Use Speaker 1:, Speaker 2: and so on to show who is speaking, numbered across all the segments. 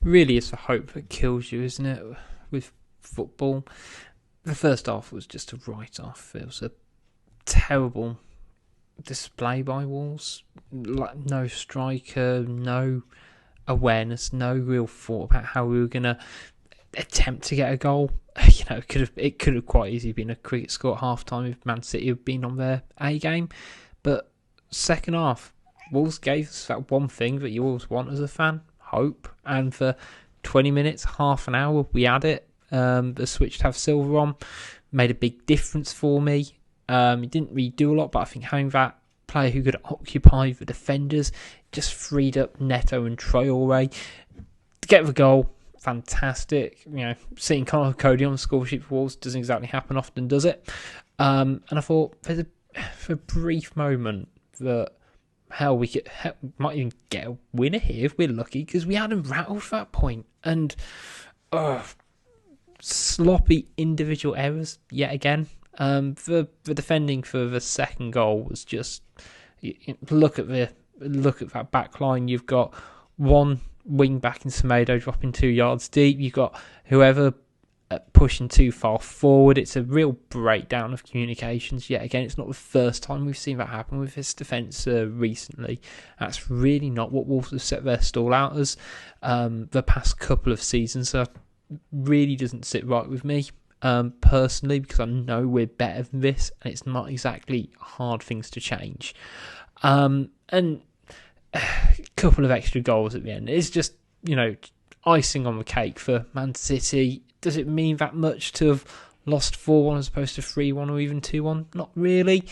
Speaker 1: really is the hope that kills you, isn't it? With football, the first half was just a write-off. It was a terrible display by Wolves. Like, no striker, no awareness, no real thought about how we were gonna attempt to get a goal. It could have quite easily been a cricket score at half time if Man City had been on their A game. But second half, Wolves gave us that one thing that you always want as a fan, hope. And for 20 minutes, half an hour, we had it. The switch to have Silva on made a big difference for me. He didn't really do a lot, but I think having that player who could occupy the defenders just freed up Neto and Traore to get the goal. Fantastic. Seeing Connor Cody on the score sheet for Wolves doesn't exactly happen often, does it? And I thought for a brief moment that we might even get a winner here if we're lucky, because we hadn't rattled that point. And sloppy individual errors yet again. The defending for the second goal was just, look at that back line. You've got one wing back in Semedo dropping 2 yards deep. You've got whoever pushing too far forward. It's a real breakdown of communications yet again. It's not the first time we've seen that happen with this defence recently. That's really not what Wolves have set their stall out as the past couple of seasons. So it really doesn't sit right with me personally, because I know we're better than this, and it's not exactly hard things to change. And a couple of extra goals at the end. It's just, icing on the cake for Man City. Does it mean that much to have lost 4-1 as opposed to 3-1 or even 2-1? Not really.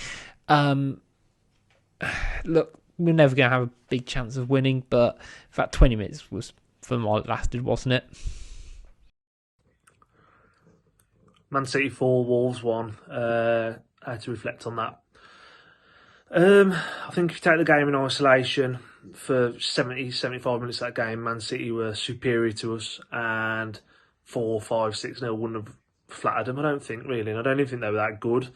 Speaker 1: Look, we're never going to have a big chance of winning, but that 20 minutes was from all it lasted, wasn't it?
Speaker 2: Man City 4, Wolves 1. I had to reflect on that. I think if you take the game in isolation, for 70, 75 minutes of that game, Man City were superior to us, and 4, 5, 6-0 wouldn't have flattered them, I don't think, really. And I don't even think they were that good.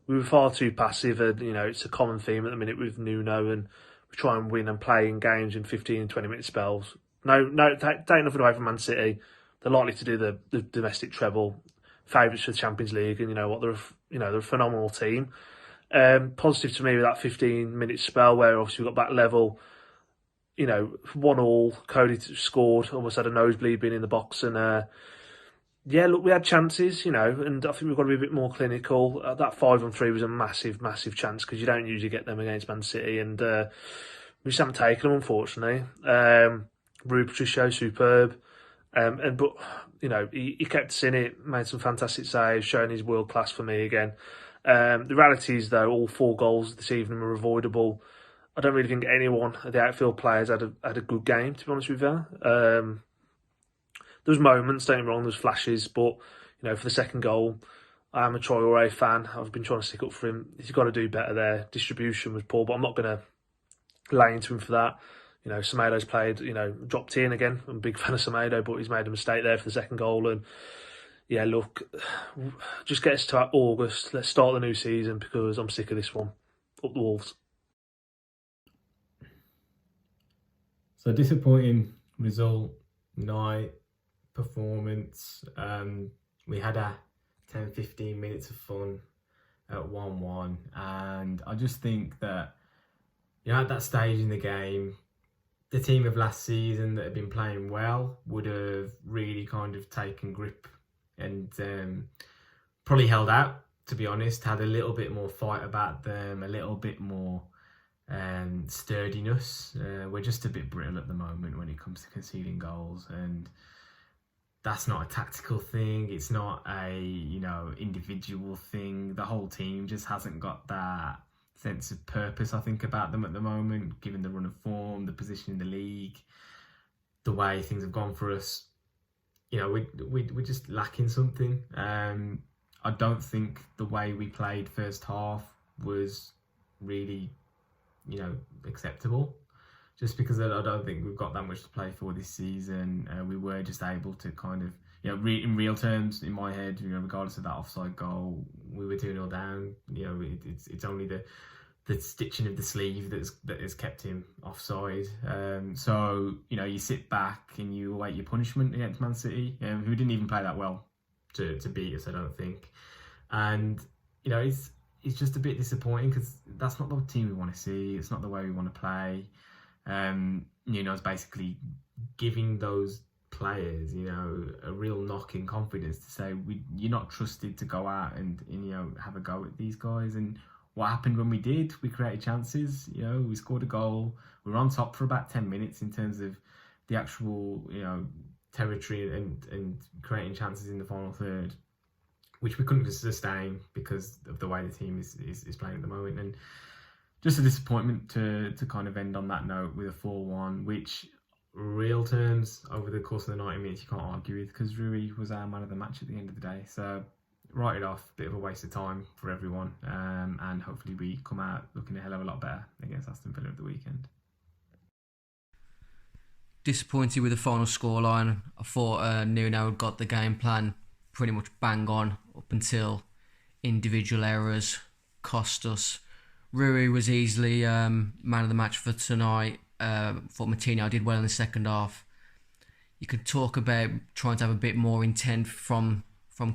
Speaker 2: We were far too passive, and it's a common theme at the minute with Nuno, and we try and win and play in games in 15 and 20 minute spells. No, take nothing away from Man City. They're likely to do the domestic treble, favourites for the Champions League, and they're a phenomenal team. Positive to me with that 15-minute spell where obviously we got back level. 1-1. Cody scored, almost had a nosebleed being in the box, and we had chances, and I think we've got to be a bit more clinical. That 5-on-3 was a massive, massive chance, because you don't usually get them against Man City, and we just haven't taken them, unfortunately. Rui Patricio, superb, but he kept us in it, made some fantastic saves, showing his world class for me again. The reality is, though, all 4 goals this evening were avoidable. I don't really think anyone of the outfield players had a good game, to be honest with you. There was moments, don't get me wrong, there was flashes, but for the second goal, I am a Traore fan. I've been trying to stick up for him. He's got to do better there. Distribution was poor, but I'm not going to lay into him for that. Semedo's played, dropped in again. I'm a big fan of Semedo, but he's made a mistake there for the second goal. And yeah, look, just get us to August. Let's start the new season, because I'm sick of this one. Up the Wolves.
Speaker 3: So disappointing result, night, performance. We had a 10-15 minutes of fun at 1-1, and I just think that at that stage in the game, the team of last season that had been playing well would have really kind of taken grip and probably held out, to be honest, had a little bit more fight about them, a little bit more sturdiness. We're just a bit brittle at the moment when it comes to conceding goals, and that's not a tactical thing. It's not a individual thing. The whole team just hasn't got that sense of purpose, I think, about them at the moment, given the run of form, the position in the league, the way things have gone for us. We're just lacking something. I don't think the way we played first half was really acceptable, just because I don't think we've got that much to play for this season. We were just able to kind of, in real terms, in my head, regardless of that offside goal, we were 2-0 down. It's only the the stitching of the sleeve that has kept him offside. So you sit back and you await your punishment against Man City, who didn't even play that well to beat us, I don't think. And it's just a bit disappointing because that's not the team we want to see. It's not the way we want to play. Nuno's basically giving those players, a real knock in confidence to say you're not trusted to go out and have a go at these guys. And what happened when we did? We created chances. We scored a goal. We were on top for about 10 minutes in terms of the actual territory and creating chances in the final third, which we couldn't sustain because of the way the team is playing at the moment. And just a disappointment to kind of end on that note with a 4-1, which real terms over the course of the 90 minutes you can't argue with, because Rui was our man of the match at the end of the day. So write it off, bit of a waste of time for everyone, and hopefully we come out looking a hell of a lot better against Aston Villa at the weekend.
Speaker 4: Disappointed with the final scoreline. I thought Nuno had got the game plan pretty much bang on up until individual errors cost us. Rui was easily man of the match for tonight. Thought Martino did well in the second half. You could talk about trying to have a bit more intent from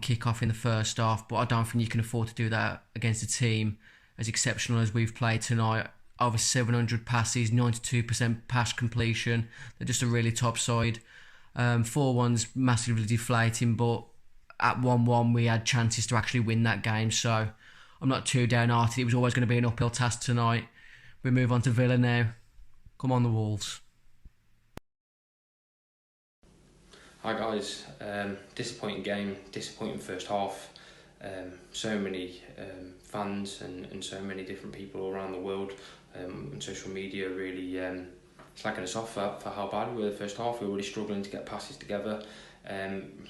Speaker 4: kick-off in the first half, but I don't think you can afford to do that against a team as exceptional as we've played tonight. Over 700 passes, 92% pass completion. They're just a really top side. 4-1's massively deflating, but at 1-1 we had chances to actually win that game, so I'm not too downhearted. It was always going to be an uphill task tonight. We move on to Villa now. Come on, the Wolves.
Speaker 5: Hi guys, disappointing game, disappointing first half. So many fans and so many different people around the world on social media really slacking us off for how bad we were the first half. We were really struggling to get passes together.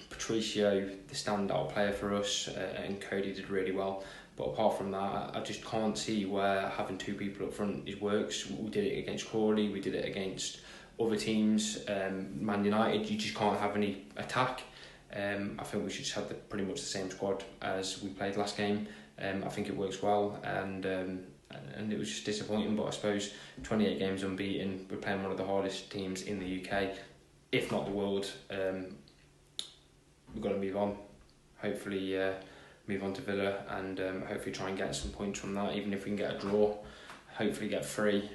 Speaker 5: Patricio, the standout player for us, and Cody did really well. But apart from that, I just can't see where having two people up front works. We did it against Crawley, we did it against other teams. Man United, you just can't have any attack. I think we should just have pretty much the same squad as we played last game. I think it works well, and it was just disappointing. But I suppose 28 games unbeaten, we're playing one of the hardest teams in the UK, if not the world. We've got to move on. Hopefully move on to Villa and hopefully try and get some points from that, even if we can get a draw, hopefully get 3,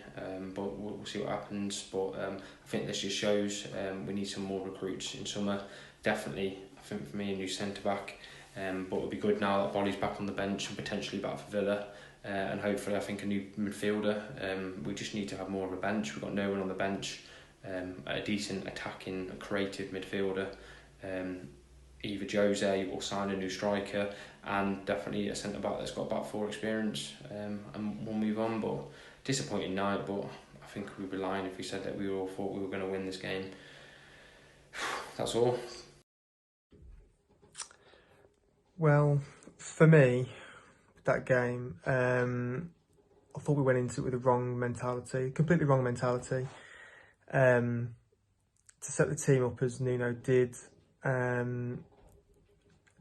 Speaker 5: but we'll see what happens. But I think this just shows we need some more recruits in summer. Definitely, I think for me, a new centre-back, but it'll be good now that Bolly's back on the bench and potentially back for Villa, and hopefully I think a new midfielder. We just need to have more of a bench. We've got no one on the bench, a decent attacking, creative midfielder. Either Jose or sign a new striker, and definitely a centre-back that's got back 4 experience, and we'll move on. But disappointing night, but I think we'd be lying if we said that we all thought we were going to win this game. That's all.
Speaker 6: Well, for me, that game, I thought we went into it with the wrong mentality, completely wrong mentality. To set the team up as Nuno did,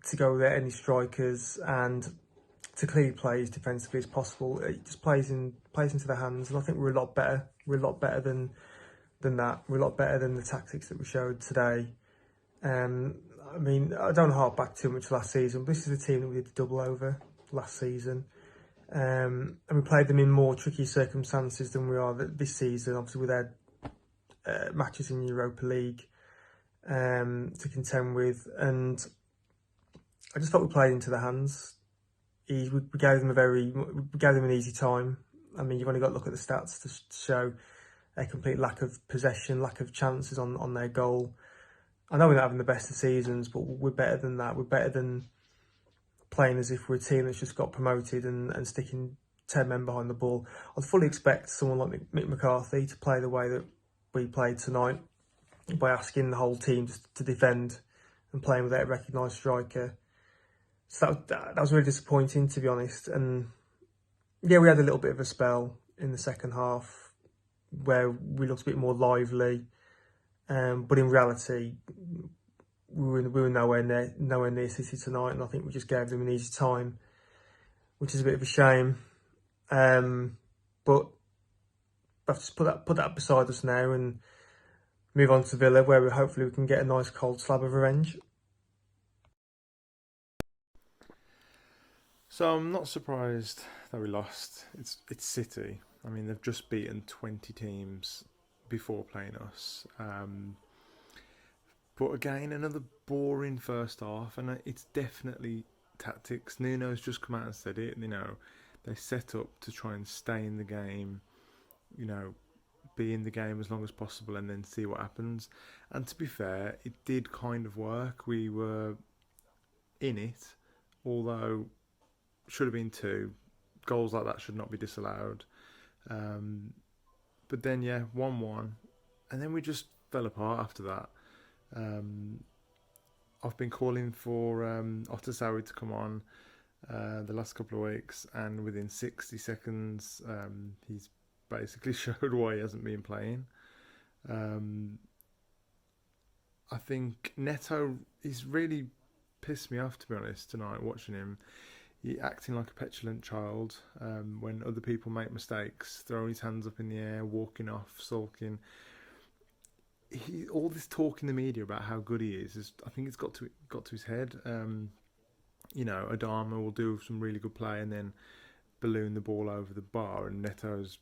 Speaker 6: to go without any strikers and to clearly play as defensively as possible. It just plays into the hands, and I think we're a lot better. We're a lot better than that. We're a lot better than the tactics that we showed today. I mean, I don't harp back too much last season, but this is a team that we did the double over last season. And we played them in more tricky circumstances than we are this season. Obviously, with our matches in Europa League to contend with, and I just thought we played into the hands. We gave them an easy time. I mean, you've only got to look at the stats to show a complete lack of possession, lack of chances on their goal. I know we're not having the best of seasons, but we're better than that. We're better than playing as if we're a team that's just got promoted and sticking 10 men behind the ball. I'd fully expect someone like Mick McCarthy to play the way that we played tonight, by asking the whole team to defend and playing without a recognised striker. So that was really disappointing, to be honest. And yeah, we had a little bit of a spell in the second half where we looked a bit more lively, but in reality, we were nowhere near City tonight, and I think we just gave them an easy time, which is a bit of a shame. But we have to put that beside us now and move on to Villa, where hopefully we can get a nice cold slab of revenge.
Speaker 7: So I'm not surprised that we lost. It's City. I mean, they've just beaten 20 teams before playing us. But again, another boring first half, and it's definitely tactics. Nuno's just come out and said it. They set up to try and stay in the game. Be in the game as long as possible, and then see what happens. And to be fair, it did kind of work. We were in it, although should have been 2 goals like that should not be disallowed. But then 1-1, and then we just fell apart after that. I've been calling for Otasawi to come on the last couple of weeks, and within 60 seconds he's basically showed why he hasn't been playing. I think Neto, he's really pissed me off, to be honest, tonight watching him. He acting like a petulant child when other people make mistakes, throwing his hands up in the air, walking off, sulking. All this talk in the media about how good he is I think it's got to his head. Adama will do some really good play and then balloon the ball over the bar, and Neto's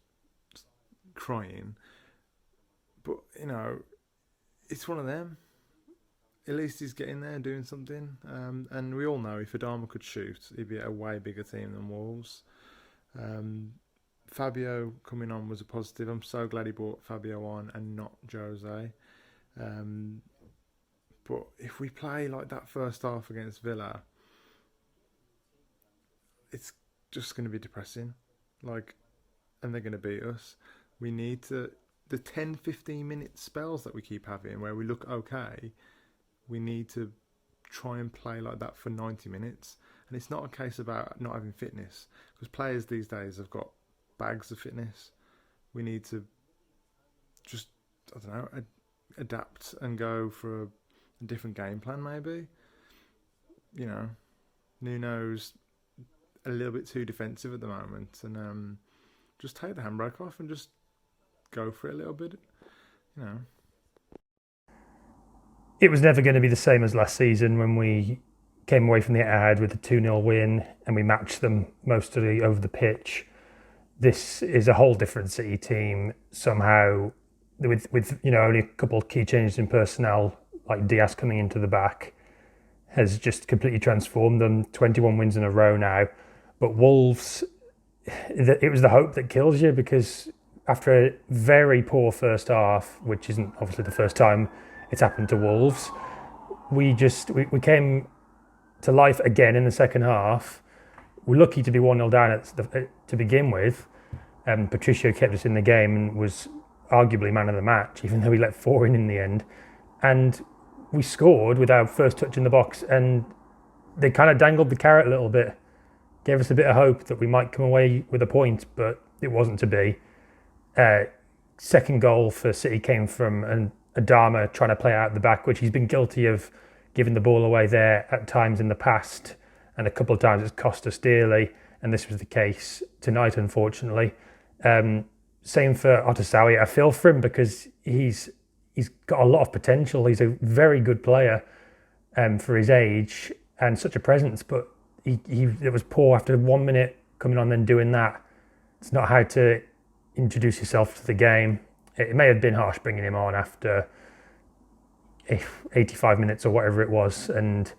Speaker 7: crying. But it's one of them. At least he's getting there, doing something. And we all know if Adama could shoot, he'd be a way bigger team than Wolves. Fabio coming on was a positive. I'm so glad he brought Fabio on and not Jose. But if we play like that first half against Villa, it's just going to be depressing. And they're going to beat us. We need to... The 10-15 minute spells that we keep having where we look okay, we need to try and play like that for 90 minutes. And it's not a case about not having fitness, because players these days have got bags of fitness. We need to just, adapt and go for a different game plan maybe. Nuno's a little bit too defensive at the moment, and just take the handbrake off and just go for it a little bit,
Speaker 8: It was never going to be the same as last season when we came away from the Etihad with a 2-0 win and we matched them mostly over the pitch. This is a whole different City team somehow, with only a couple of key changes in personnel, like Diaz coming into the back, has just completely transformed them. 21 wins in a row now. But Wolves, it was the hope that kills you, because after a very poor first half, which isn't obviously the first time it's happened to Wolves, we came to life again in the second half. We're lucky to be 1-0 down to begin with. Patricio kept us in the game and was arguably man of the match, even though he let 4 in the end. And we scored with our first touch in the box, and they kind of dangled the carrot a little bit, gave us a bit of hope that we might come away with a point, but it wasn't to be. Second goal for City came from Adama trying to play out the back, which he's been guilty of giving the ball away there at times in the past, and a couple of times it's cost us dearly, and this was the case tonight, unfortunately. Same for Otasawi. I feel for him because he's got a lot of potential. He's a very good player for his age and such a presence, but it was poor after 1 minute coming on then doing that. It's not how to introduce yourself to the game. It may have been harsh bringing him on after 85 minutes or whatever it was, and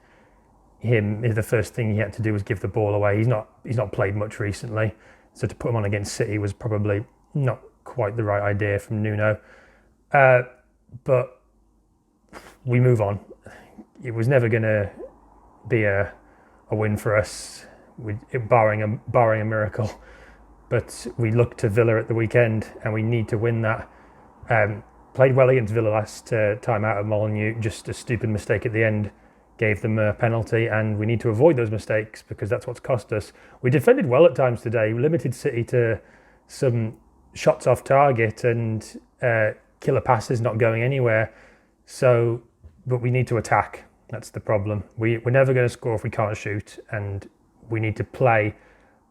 Speaker 8: the first thing he had to do was give the ball away. He's not played much recently, so to put him on against City was probably not quite the right idea from Nuno. But we move on. It was never going to be a win for us, barring a miracle. But we look to Villa at the weekend, and we need to win that. Played well against Villa last time out at Molineux. Just a stupid mistake at the end gave them a penalty, and we need to avoid those mistakes because that's what's cost us. We defended well at times today. We limited City to some shots off target and killer passes not going anywhere. But we need to attack. That's the problem. We're never going to score if we can't shoot, and we need to play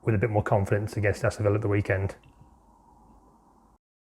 Speaker 8: with a bit more confidence against Aston Villa at the weekend.